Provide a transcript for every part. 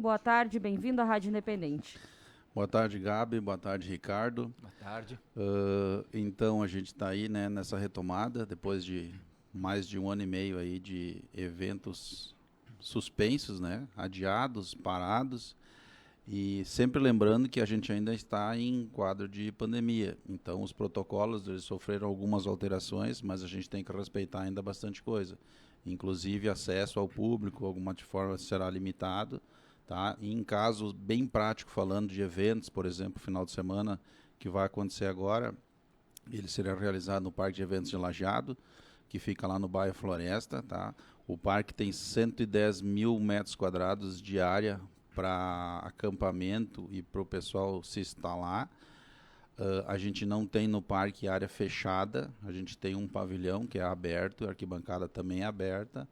boa tarde, bem-vindo à Rádio Independente. Boa tarde, Gabi. Boa tarde, Ricardo. Boa tarde. Então, a gente está aí, né, nessa retomada, depois de mais de 1 ano e meio aí de eventos suspensos, né, adiados, parados, e sempre lembrando que a gente ainda está em quadro de pandemia. Então, os protocolos, eles sofreram algumas alterações, mas a gente tem que respeitar ainda bastante coisa. Inclusive, acesso ao público, alguma forma será limitado. Tá? E em casos bem prático, falando de eventos, por exemplo, final de semana, que vai acontecer agora, ele será realizado no Parque de Eventos de Lajeado, que fica lá no bairro Floresta. Tá? O parque tem 110 mil metros quadrados de área para acampamento e para o pessoal se instalar. A gente não tem no parque área fechada, a gente tem um pavilhão que é aberto, a arquibancada também é aberta.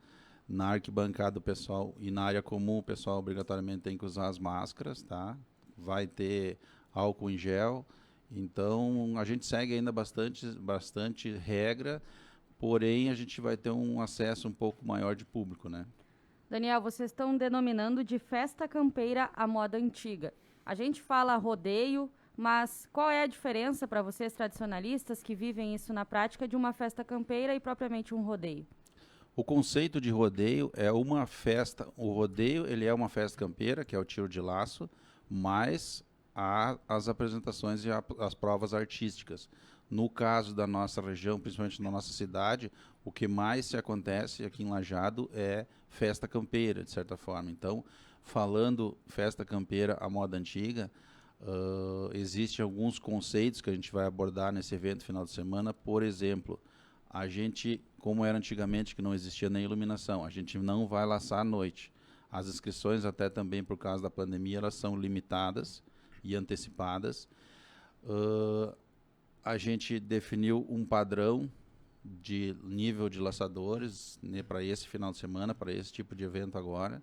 Na arquibancada, o pessoal, e na área comum, o pessoal obrigatoriamente tem que usar as máscaras, tá? Vai ter álcool em gel. Então, a gente segue ainda bastante regra, porém, a gente vai ter um acesso um pouco maior de público, né? Daniel, vocês estão denominando de festa campeira a moda antiga. A gente fala rodeio, mas qual é a diferença para vocês tradicionalistas que vivem isso na prática de uma festa campeira e propriamente um rodeio? O conceito de rodeio é uma festa, o rodeio ele é uma festa campeira, que é o tiro de laço, mas há as apresentações e as provas artísticas. No caso da nossa região, principalmente na nossa cidade, o que mais se acontece aqui em Lajeado é festa campeira, de certa forma. Então, falando festa campeira à moda antiga, existem alguns conceitos que a gente vai abordar nesse evento final de semana. Por exemplo, a gente, como era antigamente, que não existia nem iluminação, a gente não vai laçar à noite. As inscrições, até também por causa da pandemia, elas são limitadas e antecipadas. A gente definiu um padrão de nível de laçadores, né, para esse final de semana, para esse tipo de evento agora.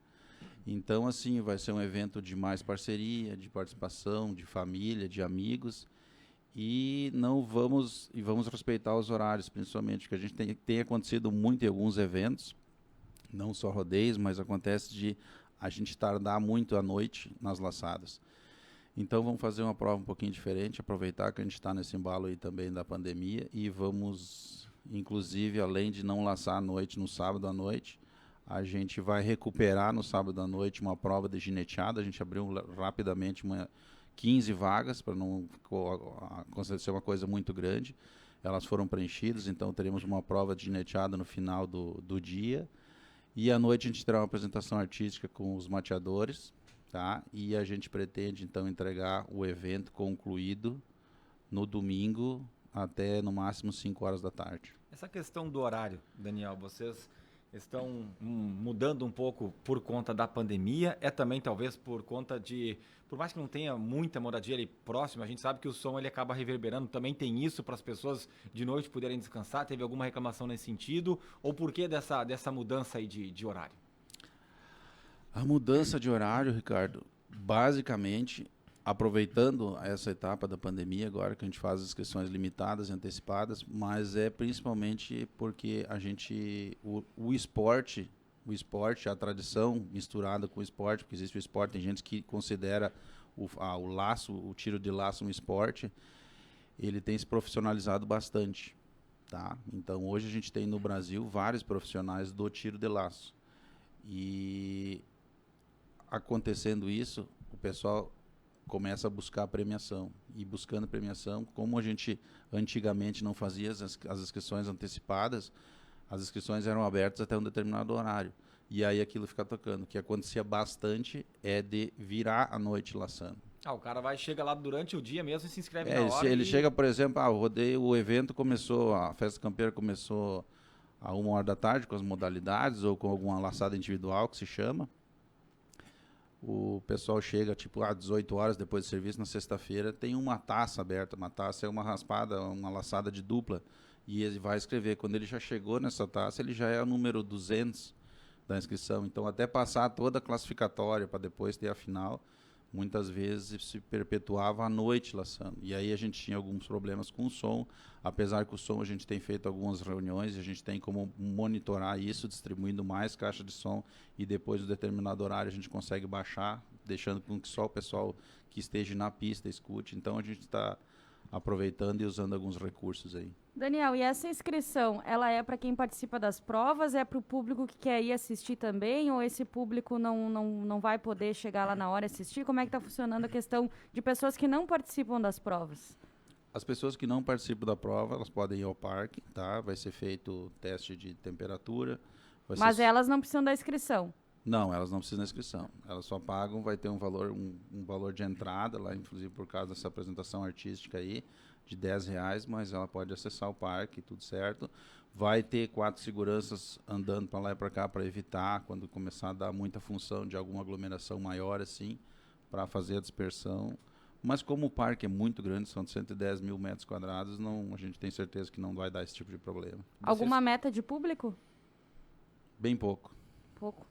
Então, assim, vai ser um evento de mais parceria, de participação, de família, de amigos. E vamos respeitar os horários, principalmente, porque a gente tem acontecido muito em alguns eventos, não só rodeios, mas acontece de a gente tardar muito à noite nas laçadas. Então vamos fazer uma prova um pouquinho diferente, aproveitar que a gente está nesse embalo aí também da pandemia e vamos, inclusive, além de não laçar à noite no sábado à noite, a gente vai recuperar no sábado à noite uma prova de gineteada. A gente abriu rapidamente 15 vagas, para não acontecer uma coisa muito grande. Elas foram preenchidas, então teremos uma prova de gineteada no final do dia. E à noite a gente terá uma apresentação artística com os mateadores, tá? E a gente pretende, então, entregar o evento concluído no domingo até, no máximo, 5 horas da tarde. Essa questão do horário, Daniel, vocês estão mudando um pouco por conta da pandemia, é também talvez por conta de, por mais que não tenha muita moradia ali próxima, a gente sabe que o som ele acaba reverberando, também tem isso para as pessoas de noite poderem descansar, teve alguma reclamação nesse sentido, ou por que dessa mudança aí de horário? A mudança de horário, Ricardo, basicamente, aproveitando essa etapa da pandemia, agora que a gente faz as inscrições limitadas e antecipadas, mas é principalmente porque o esporte, a tradição misturada com o esporte, porque existe o esporte, tem gente que considera o laço, o tiro de laço um esporte, ele tem se profissionalizado bastante, tá? Então hoje a gente tem no Brasil vários profissionais do tiro de laço. E acontecendo isso, o pessoal começa a buscar a premiação. E buscando premiação, como a gente antigamente não fazia as inscrições antecipadas, as inscrições eram abertas até um determinado horário. E aí aquilo fica tocando. O que acontecia bastante é de virar a noite laçando. O cara chega lá durante o dia mesmo e se inscreve na hora. Ele chega, por exemplo, o evento começou, a festa campeira começou a 1 hora da tarde com as modalidades ou com alguma laçada individual que se chama. O pessoal chega tipo às 18 horas depois do serviço na sexta-feira, tem uma taça aberta. Uma taça é uma raspada, uma laçada de dupla, e ele vai escrever. Quando ele já chegou nessa taça, ele já é o número 200 da inscrição. Então, até passar toda a classificatória para depois ter a final, muitas vezes se perpetuava à noite laçando. E aí a gente tinha alguns problemas com o som, apesar que o som a gente tem feito algumas reuniões, a gente tem como monitorar isso, distribuindo mais caixa de som, e depois do determinado horário a gente consegue baixar deixando com que só o pessoal que esteja na pista escute. Então a gente está aproveitando e usando alguns recursos aí. Daniel, e essa inscrição, ela é para quem participa das provas, é para o público que quer ir assistir também, ou esse público não vai poder chegar lá na hora e assistir? Como é que está funcionando a questão de pessoas que não participam das provas? As pessoas que não participam da prova, elas podem ir ao parque, tá? Vai ser feito teste de temperatura. Mas elas não precisam da inscrição? Não, elas não precisam da inscrição. Elas só pagam, vai ter um valor de entrada lá, inclusive por causa dessa apresentação artística aí, de R$10, mas ela pode acessar o parque, tudo certo. Vai ter 4 seguranças andando para lá e para cá para evitar, quando começar a dar muita função de alguma aglomeração maior assim, para fazer a dispersão. Mas como o parque é muito grande, são 110 mil metros quadrados, a gente tem certeza que não vai dar esse tipo de problema. Alguma meta de público? Bem pouco. Pouco.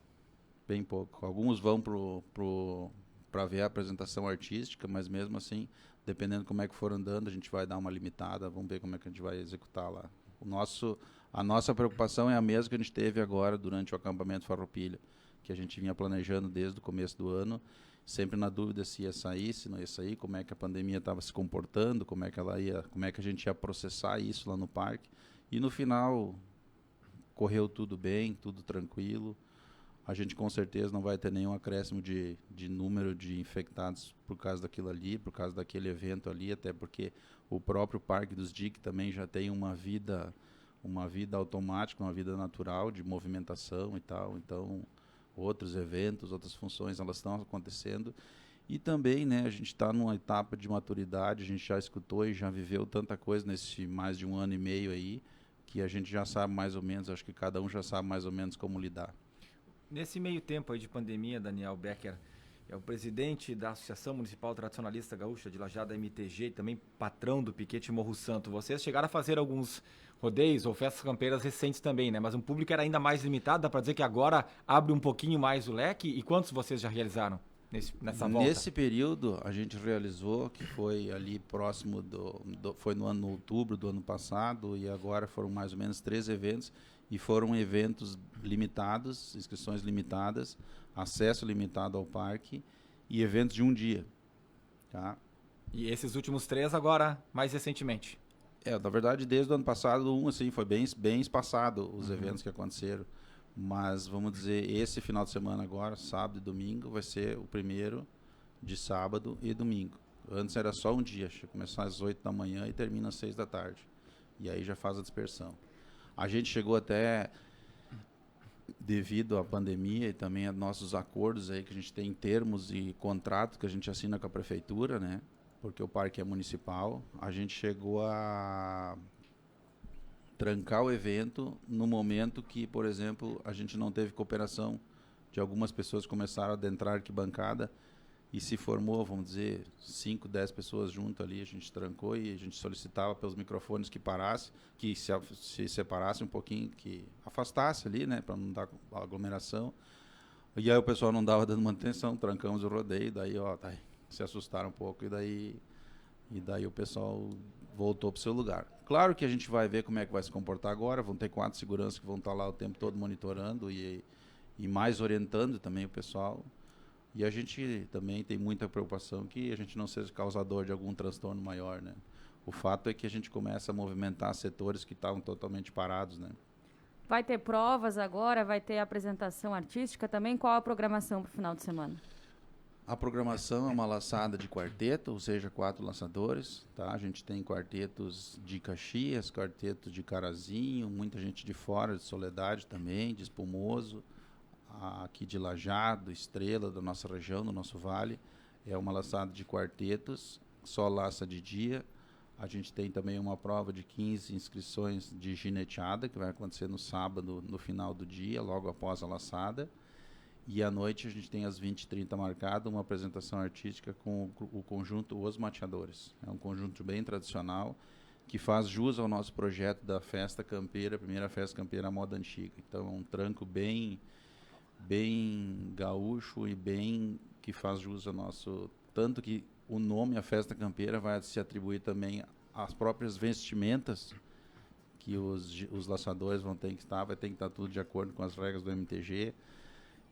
Bem pouco. Alguns vão para ver a apresentação artística, mas mesmo assim, dependendo como é que for andando, a gente vai dar uma limitada, vamos ver como é que a gente vai executar lá. A nossa preocupação é a mesma que a gente teve agora durante o acampamento Farroupilha, que a gente vinha planejando desde o começo do ano, sempre na dúvida se ia sair, se não ia sair, como é que a pandemia estava se comportando, como é que a gente ia processar isso lá no parque. E no final correu tudo bem, tudo tranquilo. A gente com certeza não vai ter nenhum acréscimo de número de infectados por causa daquilo ali, por causa daquele evento ali, até porque o próprio Parque dos DIC também já tem uma vida automática, uma vida natural de movimentação e tal. Então, outros eventos, outras funções, elas estão acontecendo. E também, né, a gente está numa etapa de maturidade, a gente já escutou e já viveu tanta coisa nesse mais de 1 ano e meio aí, que a gente já sabe mais ou menos, acho que cada um já sabe mais ou menos como lidar. Nesse meio tempo aí de pandemia, Daniel Becker é o presidente da Associação Municipal Tradicionalista Gaúcha de Lajeado, MTG, e também patrão do Piquete Morro Santo. Vocês chegaram a fazer alguns rodeios ou festas campeiras recentes também, né? Mas um público era ainda mais limitado, dá para dizer que agora abre um pouquinho mais o leque. E quantos vocês já realizaram nessa volta? Nesse período, a gente realizou, que foi ali próximo foi no outubro do ano passado, e agora foram mais ou menos 3 eventos, e foram eventos limitados, inscrições limitadas, acesso limitado ao parque e eventos de um dia. Tá? E esses últimos 3 agora, mais recentemente? Na verdade, desde o ano passado, assim, foi bem espaçado os eventos que aconteceram. Mas, vamos dizer, esse final de semana agora, sábado e domingo, vai ser o primeiro de sábado e domingo. Antes era só um dia, começar às 8 da manhã e termina às 6 da tarde. E aí já faz a dispersão. A gente chegou até, devido à pandemia e também a nossos acordos aí que a gente tem em termos e contratos que a gente assina com a prefeitura, né? Porque o parque é municipal, a gente chegou a trancar o evento no momento que, por exemplo, a gente não teve cooperação de algumas pessoas que começaram a adentrar a arquibancada e se formou, vamos dizer, 5, 10 pessoas junto ali, a gente trancou e a gente solicitava pelos microfones que parasse, que se separasse um pouquinho, que afastasse ali, né, para não dar aglomeração. E aí o pessoal não dava dando manutenção, trancamos o rodeio, daí, se assustaram um pouco e daí o pessoal voltou para o seu lugar. Claro que a gente vai ver como é que vai se comportar agora, vão ter 4 seguranças que vão estar lá o tempo todo monitorando e mais orientando também o pessoal. E a gente também tem muita preocupação que a gente não seja causador de algum transtorno maior, né? O fato é que a gente começa a movimentar setores que estavam totalmente parados, né? Vai ter provas agora, vai ter apresentação artística também. Qual a programação para o final de semana? A programação é uma laçada de quarteto, ou seja, 4 laçadores, tá? A gente tem quartetos de Caxias, quartetos de Carazinho, muita gente de fora, de Soledade também, de Espumoso, aqui de Lajeado, Estrela, da nossa região, do nosso vale. É uma laçada de quartetos, só laça de dia. A gente tem também uma prova de 15 inscrições de gineteada, que vai acontecer no sábado, no final do dia, logo após a laçada. E à noite a gente tem às 20h30 marcado uma apresentação artística com o conjunto Os Mateadores. É um conjunto bem tradicional, que faz jus ao nosso projeto da festa campeira, primeira festa campeira à moda antiga. Então é um tranco bem gaúcho e bem que faz jus ao nosso... Tanto que o nome, a festa campeira, vai se atribuir também às próprias vestimentas que os laçadores vão ter que estar, vai ter que estar tudo de acordo com as regras do MTG.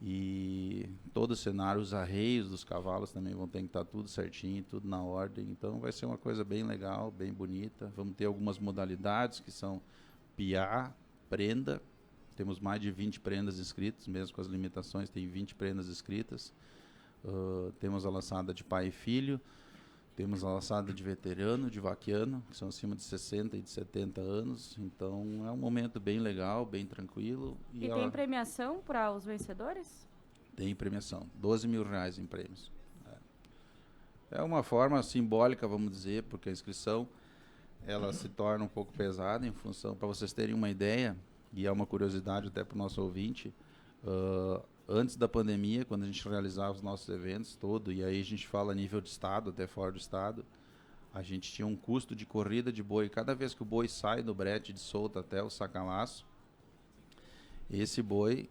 E todo o cenário, os arreios dos cavalos também vão ter que estar tudo certinho, tudo na ordem. Então vai ser uma coisa bem legal, bem bonita. Vamos ter algumas modalidades que são piá, prenda. Temos mais de 20 prendas inscritas, mesmo com as limitações, tem 20 prendas inscritas. Temos a laçada de pai e filho. Temos a laçada de veterano, de vaquiano, que são acima de 60 e de 70 anos. Então é um momento bem legal, bem tranquilo. E tem premiação para os vencedores? Tem premiação, R$12 mil em prêmios. É uma forma simbólica, vamos dizer, porque a inscrição ela se torna um pouco pesada em função, para vocês terem uma ideia, e é uma curiosidade até para o nosso ouvinte, antes da pandemia, quando a gente realizava os nossos eventos todo, e aí a gente fala a nível de estado, até fora do estado, a gente tinha um custo de corrida de boi. Cada vez que o boi sai do brete de solta até o sacalaço, esse boi,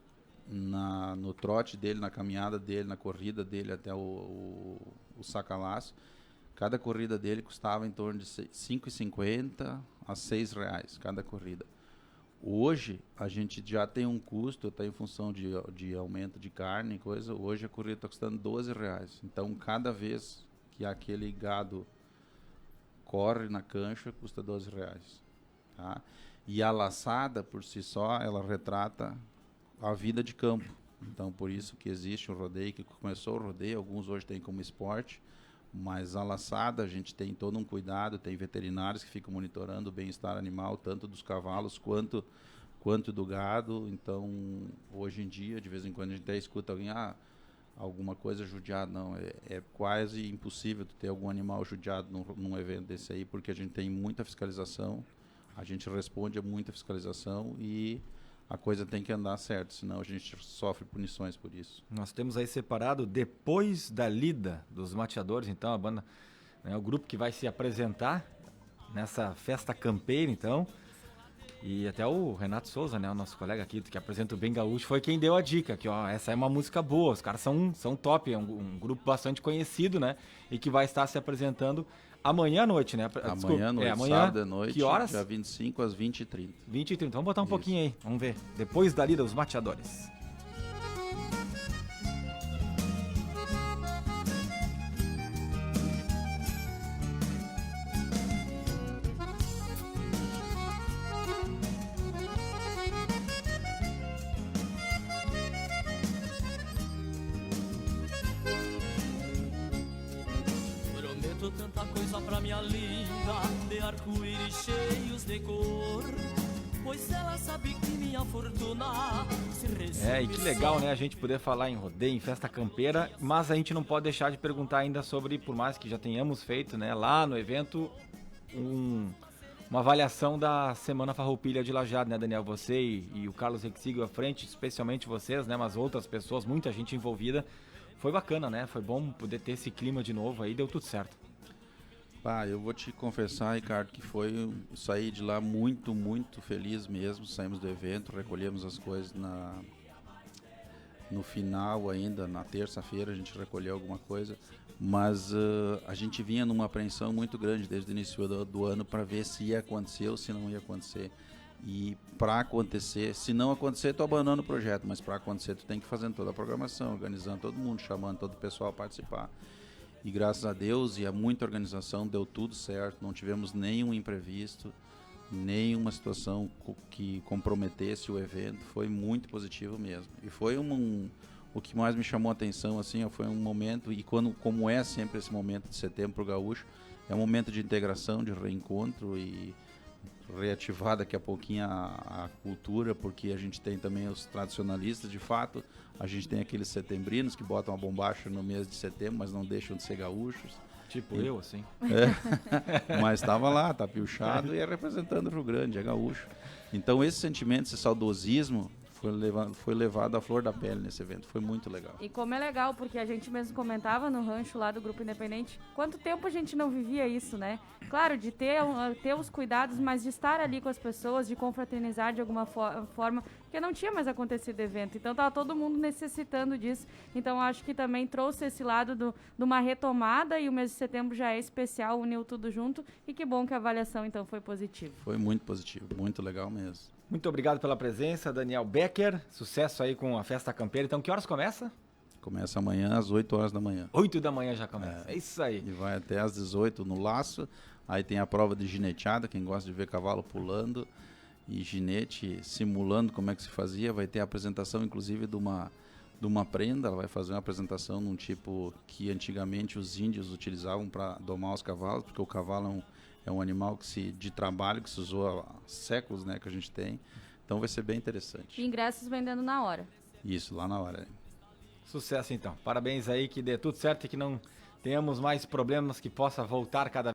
no trote dele, na caminhada dele, na corrida dele até o sacalaço, cada corrida dele custava em torno de R$ 5,50 a R$6 cada corrida. Hoje, a gente já tem um custo, até em função de aumento de carne e coisa, hoje a corrida está custando R$12. Então, cada vez que aquele gado corre na cancha, custa R$12. Tá? E a laçada, por si só, ela retrata a vida de campo. Então, por isso que existe o rodeio, que começou o rodeio, alguns hoje têm como esporte, mas a laçada a gente tem todo um cuidado, tem veterinários que ficam monitorando o bem-estar animal, tanto dos cavalos quanto do gado. Então, hoje em dia, de vez em quando a gente até escuta alguém, alguma coisa judiada. Não, é quase impossível tu ter algum animal judiado num evento desse aí, porque a gente tem muita fiscalização, a gente responde a muita fiscalização e a coisa tem que andar certo, senão a gente sofre punições por isso. Nós temos aí separado depois da lida dos mateadores, então a banda, né, o grupo que vai se apresentar nessa festa campeira, então. E até o Renato Souza, né, o nosso colega aqui que apresenta o Bem Gaúcho, foi quem deu a dica, que ó, essa é uma música boa, os caras são top, é um grupo bastante conhecido, né, e que vai estar se apresentando amanhã à noite, né? Amanhã à noite, amanhã, sábado à noite, que horas? dia 25 às 20h30. 20h30, vamos botar um pouquinho aí, vamos ver. Depois da lida, os mateadores. Tanta coisa pra minha linda, de arco-íris cheios de cor, pois ela sabe que minha fortuna se resume. E que legal, né, a gente poder falar em rodeio, em festa campeira, mas a gente não pode deixar de perguntar ainda sobre, por mais que já tenhamos feito, né, lá no evento, uma avaliação da Semana Farroupilha de Lajeado, né, Daniel? Você e o Carlos Rexíguio à frente, especialmente vocês, né, mas outras pessoas, muita gente envolvida. Foi bacana, né? Foi bom poder ter esse clima de novo aí, deu tudo certo. Eu vou te confessar, Ricardo, que saí de lá muito, muito feliz mesmo. Saímos do evento, recolhemos as coisas no final ainda, na terça-feira a gente recolheu alguma coisa, mas a gente vinha numa apreensão muito grande desde o início do ano para ver se ia acontecer ou se não ia acontecer. E para acontecer, se não acontecer, tu abandona o projeto, mas para acontecer tu tem que fazer toda a programação, organizando todo mundo, chamando todo o pessoal a participar. E graças a Deus e a muita organização deu tudo certo, não tivemos nenhum imprevisto, nenhuma situação que comprometesse o evento, foi muito positivo mesmo. E foi o que mais me chamou a atenção, assim, foi um momento, e como é sempre esse momento de setembro para o gaúcho, é um momento de integração, de reencontro e reativar daqui a pouquinho a cultura, porque a gente tem também os tradicionalistas, de fato, a gente tem aqueles setembrinos que botam a bombacha no mês de setembro, mas não deixam de ser gaúchos. Tipo eu, assim. Mas estava lá, tá piochado e é representando o Rio Grande, é gaúcho. Então esse sentimento, esse saudosismo foi levado à flor da pele nesse evento, foi muito legal. E como é legal, porque a gente mesmo comentava no rancho lá do Grupo Independente, quanto tempo a gente não vivia isso, né? Claro, de ter os cuidados, mas de estar ali com as pessoas, de confraternizar de alguma forma, porque não tinha mais acontecido evento, então estava todo mundo necessitando disso. Então acho que também trouxe esse lado de uma retomada, e o mês de setembro já é especial, uniu tudo junto, e que bom que a avaliação então foi positiva. Foi muito positivo, muito legal mesmo. Muito obrigado pela presença, Daniel Becker. Sucesso aí com a Festa Campeira. Então, que horas começa? Começa amanhã às 8 horas da manhã. 8 da manhã já começa. É isso aí. E vai até às 18 no laço. Aí tem a prova de gineteada, quem gosta de ver cavalo pulando e ginete simulando como é que se fazia. Vai ter a apresentação, inclusive, de uma prenda. Ela vai fazer uma apresentação num tipo que antigamente os índios utilizavam para domar os cavalos, porque o cavalo é um animal de trabalho que se usou há séculos, né, que a gente tem. Então vai ser bem interessante. E ingressos vendendo na hora. Isso, lá na hora. Sucesso então. Parabéns aí, que dê tudo certo e que não tenhamos mais problemas, que possa voltar cada